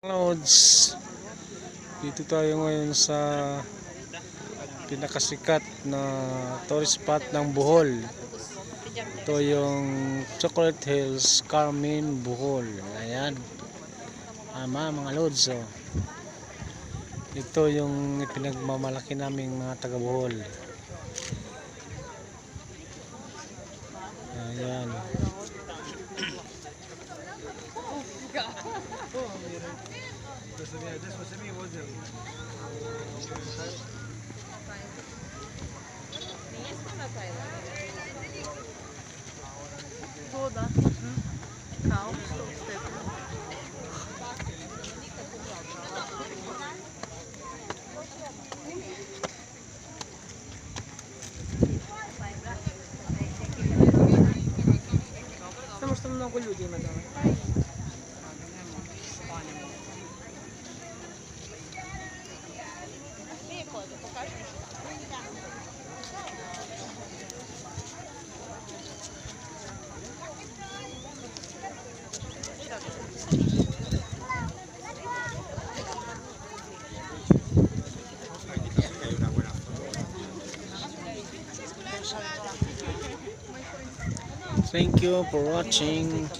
Lods, dito tayo ngayon sa pinakasikat na tourist spot ng Bohol. Ito yung Chocolate Hills, Carmen, Bohol. Ayan, mga lods, oh. Ito yung pinagmamalaki naming mga taga Bohol. Ayan. Вода. Кау. Потому что много людей надо. Thank you for watching.